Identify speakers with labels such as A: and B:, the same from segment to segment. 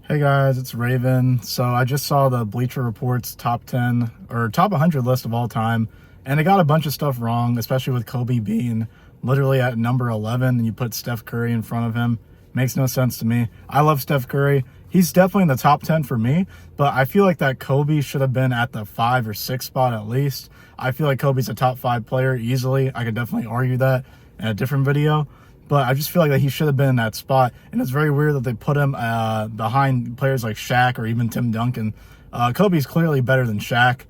A: Hey guys, it's Raven. So I just saw the Bleacher Report's top 10 or top 100 list of all time, and it got a bunch of stuff wrong, especially with Kobe being literally at number 11 and you put Steph Curry in front of him. Makes no sense to me. I love Steph Curry. He's definitely in the top 10 for me, but I feel like that Kobe should have been at the 5 or 6 spot at least. I feel like Kobe's a top 5 player easily. I could definitely argue that in a different video. But I just feel like that he should have been in that spot. And it's very weird that they put him behind players like Shaq or even Tim Duncan. Kobe's clearly better than Shaq.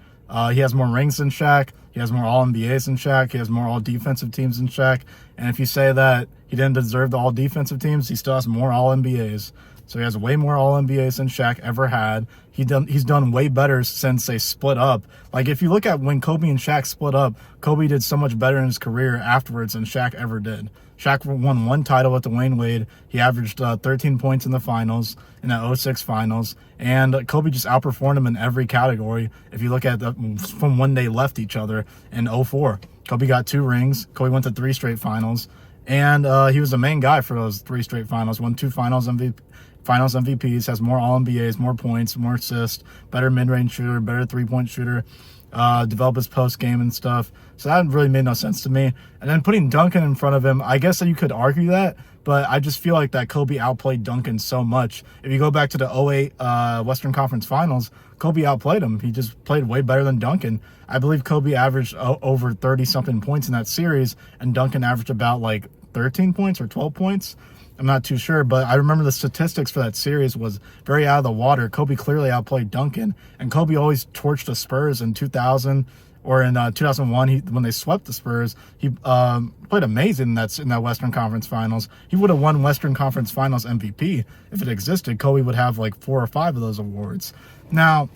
A: He has more rings than Shaq. He has more All-NBAs than Shaq. He has more All-Defensive teams than Shaq. And if you say that he didn't deserve the All-Defensive teams, he still has more All-NBAs. So he has way more All-NBAs than Shaq ever had. He's done way better since they split up. Like, if you look at when Kobe and Shaq split up, Kobe did so much better in his career afterwards than Shaq ever did. Shaq won one title with Dwayne Wade. He averaged 13 points in the finals, in the 06 finals. And Kobe just outperformed him in every category. If you look at from when they left each other in 04. Kobe got 2 rings. Kobe went to 3 straight finals. And he was the main guy for those 3 straight finals. Won 2 finals MVPs, has more All-NBAs, more points, more assists, better mid-range shooter, better three-point shooter, develop his post-game and stuff. So that really made no sense to me. And then putting Duncan in front of him, I guess that you could argue that, but I just feel like that Kobe outplayed Duncan so much. If you go back to the 08 Western Conference Finals, Kobe outplayed him. He just played way better than Duncan. I believe Kobe averaged over 30-something points in that series, and Duncan averaged about like 13 points or 12 points. I'm not too sure, but I remember the statistics for that series was very out of the water. Kobe clearly outplayed Duncan, and Kobe always torched the Spurs in 2000 or in 2001 when they swept the Spurs. He played amazing in that Western Conference Finals. He would have won Western Conference Finals MVP if it existed. Kobe would have like 4 or 5 of those awards. Now,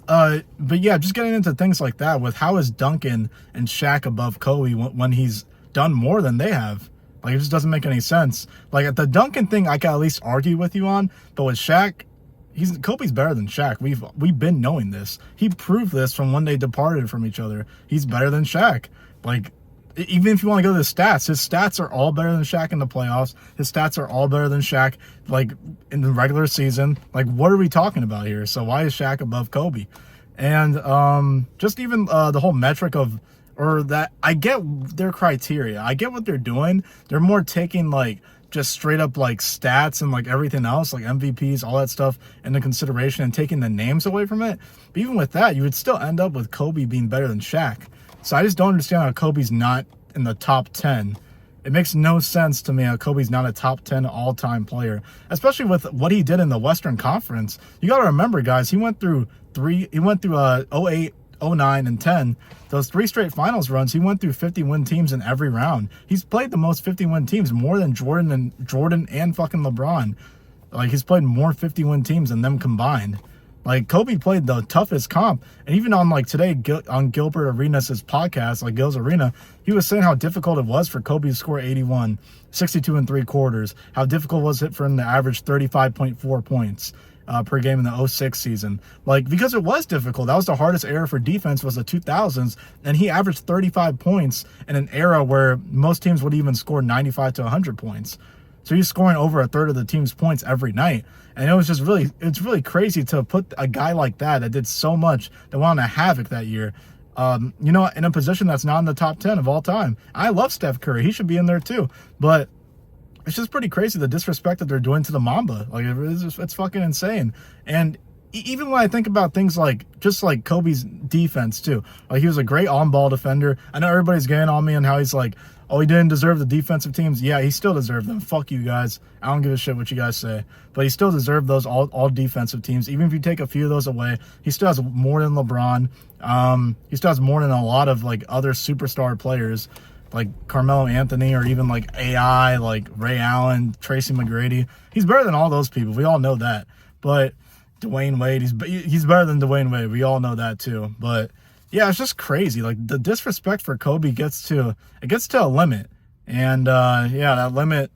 A: but yeah, just getting into things like that with how is Duncan and Shaq above Kobe when he's done more than they have? Like, it just doesn't make any sense. Like, at the Duncan thing, I can at least argue with you on, but with Shaq, Kobe's better than Shaq. We've been knowing this. He proved this from when they departed from each other. He's better than Shaq. Like, even if you want to go to the stats, his stats are all better than Shaq in the playoffs. His stats are all better than Shaq, like, in the regular season. Like, what are we talking about here? So why is Shaq above Kobe? And just even the whole metric of, or that, I get their criteria. I get what they're doing. They're more taking, like, just straight up, like, stats and, like, everything else, like MVPs, all that stuff into consideration and taking the names away from it. But even with that, you would still end up with Kobe being better than Shaq. So I just don't understand how Kobe's not in the top 10. It makes no sense to me how Kobe's not a top 10 all-time player, especially with what he did in the Western Conference. You got to remember, guys, he went through 08, 09, and 10. Those 3 straight finals runs, he went through 50-win teams in every round. He's played the most 50-win teams, more than Jordan and fucking LeBron. Like, he's played more 50-win teams than them combined. Like, Kobe played the toughest comp. And even on, like, today, on Gilbert Arenas' podcast, like Gil's Arena, he was saying how difficult it was for Kobe to score 81, 62 and 3/4. How difficult was it for him to average 35.4 points per game in the 06 season. Like, because it was difficult. That was the hardest era for defense, was the 2000s. And he averaged 35 points in an era where most teams would even score 95 to 100 points. So he's scoring over a third of the team's points every night. And it was just it's really crazy to put a guy like that did so much, that went on a havoc that year, you know, in a position that's not in the top 10 of all time. I love Steph Curry. He should be in there too. But it's just pretty crazy, the disrespect that they're doing to the Mamba. Like, it's fucking insane. And even when I think about things like, just like Kobe's defense too, like, he was a great on-ball defender. I know everybody's getting on me on how he's like, oh, he didn't deserve the defensive teams. Yeah, he still deserved them. Fuck you guys. I don't give a shit what you guys say. But he still deserved those all defensive teams. Even if you take a few of those away, he still has more than LeBron. He still has more than a lot of, like, other superstar players, like Carmelo Anthony, or even like AI, like Ray Allen, Tracy McGrady. He's better than all those people. We all know that. But Dwayne Wade, he's better than Dwayne Wade. We all know that too. But yeah, it's just crazy. Like, the disrespect for Kobe gets to a limit. And yeah, that limit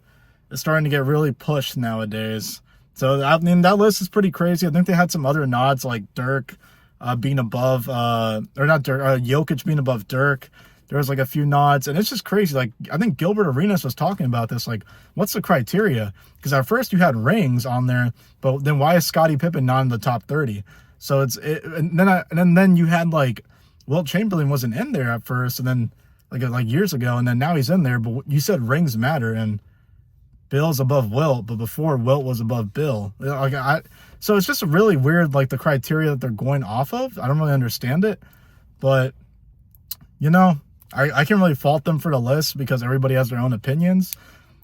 A: is starting to get really pushed nowadays. So I mean, that list is pretty crazy. I think they had some other nods, like Dirk being above, or not Dirk, Jokic being above Dirk. there was like a few nods, and it's just crazy. Like, I think Gilbert Arenas was talking about this. Like, what's the criteria? Because at first you had rings on there, but then why is Scottie Pippen not in the top 30? So and then you had like Wilt Chamberlain wasn't in there at first, and then like years ago, and then now he's in there. But you said rings matter, and Bill's above Wilt, but before Wilt was above Bill. So it's just really weird, like the criteria that they're going off of. I don't really understand it, but I can't really fault them for the list because everybody has their own opinions.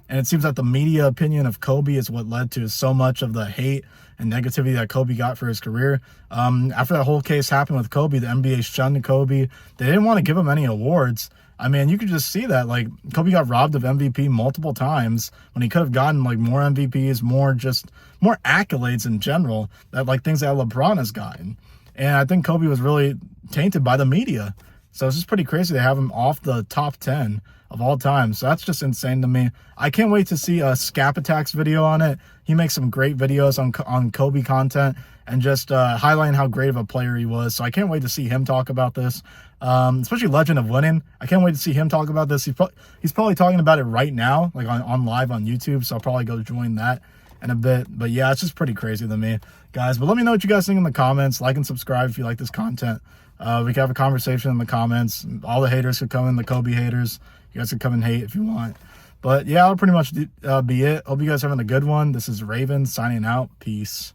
A: And it seems that the media opinion of Kobe is what led to so much of the hate and negativity that Kobe got for his career. After that whole case happened with Kobe, the NBA shunned Kobe. They didn't want to give him any awards. I mean, you could just see that. Like, Kobe got robbed of MVP multiple times when he could have gotten like more MVPs, more accolades in general, that like things that LeBron has gotten. And I think Kobe was really tainted by the media. So it's just pretty crazy to have him off the top 10 of all time. So that's just insane to me. I can't wait to see a Scap Attacks video on it. He makes some great videos on Kobe content and just highlighting how great of a player he was. So I can't wait to see him talk about this, especially Legend of Winning. I can't wait to see him talk about this. He's probably talking about it right now, like on live on YouTube. So I'll probably go join that in a bit. But yeah, it's just pretty crazy to me, guys. But let me know what you guys think in the comments. Like and subscribe if you like this content. We can have a conversation in the comments. All the haters could come in, the Kobe haters. You guys can come and hate if you want. But yeah, that'll pretty much be it. Hope you guys are having a good one. This is Raven signing out. Peace.